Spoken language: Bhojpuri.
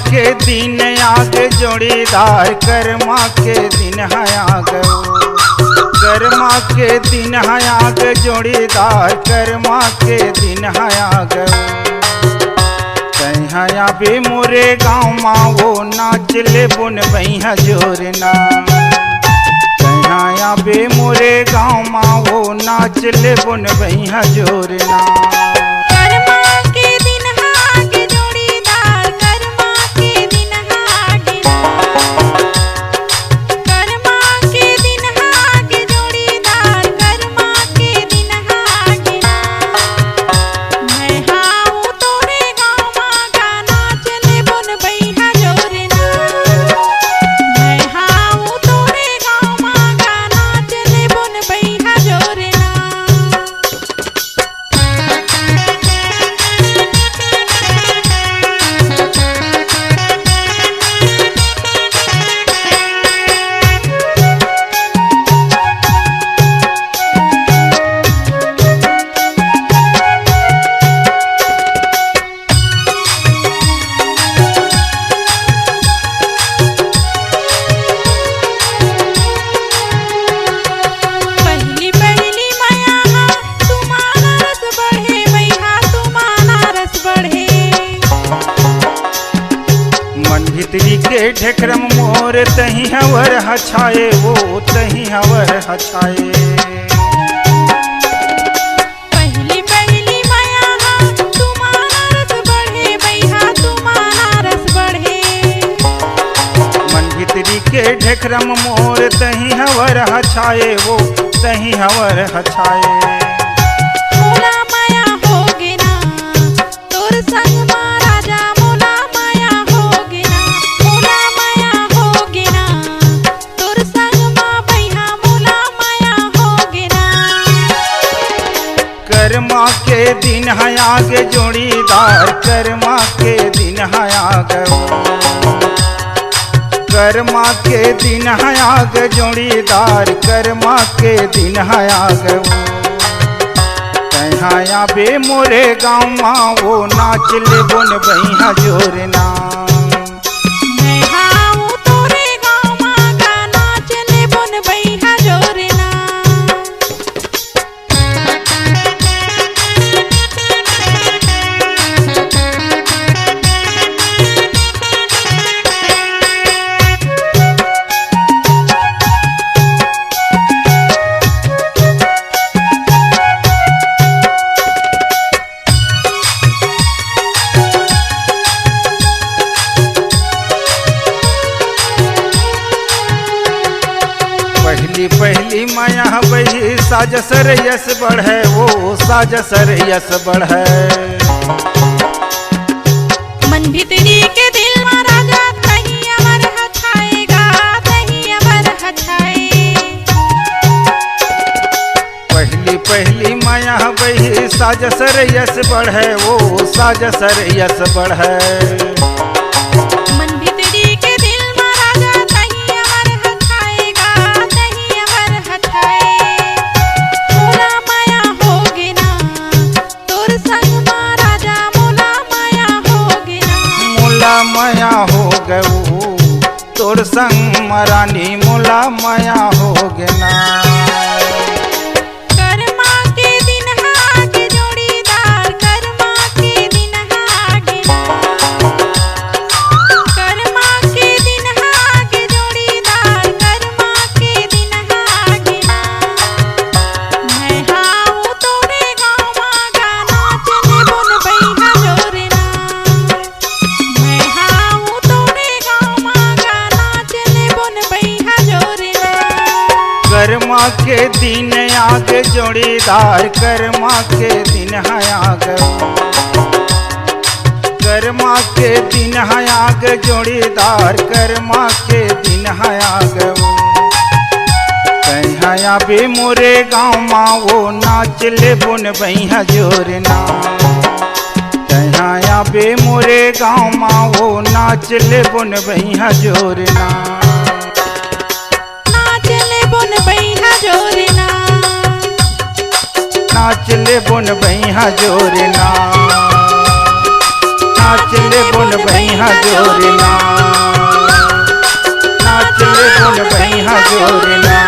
के दिन आगे जोड़ीदार कर्मा के दिन है आगे, कर्मा के दिन है आगे जोड़ीदार कर्मा के दिन है आगे। कहीं भी मोरे गाँव माँ वो नाच ले बुन बहिया जोरना, कहीं भी मोरे गाँव माँ वो नाच ले बुन बहिया जोरना। भीतरी के ढेकरम मोर तही हवर हछाए वो तही हवर हछाए। पहली पहली माया तुम्हारा रस बढ़े भैया तुम्हारा रस बढ़े। मन भीतरी के ढेकरम मोर तही हवर हछाए वो तही हवर हछाए। मोला माया होगे ना तोर संग महाराजा, मोला माया होगे ना, मोला माया होगे ना तोर संग माँ भैया, मोला माया होगे ना। कर्मा के दिन है आगे जोड़ीदार कर्मा के दिन है आगे, कर्मा के दिन है आगे जोड़ीदार कर्मा के दिन है आगे। कहीं बे मोरे गाँव माँ वो नाच ले बुन बहिया जोरना। मैं हाँ तोरे गाँव माँ का नाच ले बुन बहिया जोरना। पहली माया बही साज सर यस बढ़े वो साज सर यस बढ़े। मन भीतरी के दिल में राजा तही अमर हछाएगा, तही अमर हछाए। पहली माया बही साज सर यस बढ़े वो साज सर यस बढ़े। माया हो गऊ तोर संग मरानी मोला माया हो गना। कर्मा के दिन आगे जोड़ीदार कर्मा के दिन आगे, कर्मा के दिन आगे जोड़ीदार कर्मा के दिन आगे। मैं हाँ तोरे गाँव माँ का नाच ले बुन बहिया जोरना। मैं हाँ तोरे गाँव माँ का नाच ले बुन बहिया जोरना। कर्मा के दिन आगे जोड़ीदार कर्मा के दिन है आगे, कर्मा के दिन है आगे जोड़ीदार कर्मा के दिन है आगे। कहीं भी मोरे गाँव माँ वो नाच ले बुन बहिया जोरना। कहीं भी मोरे गाँव माँ वो नाच ले बुन बहिया जोरना। नाच ले बुन बहिया जोरना, नाच ले बुन बहिया जोरना, नाच ले बुन बोल भैया जोरना, नाच ले बोल भैया जोरना।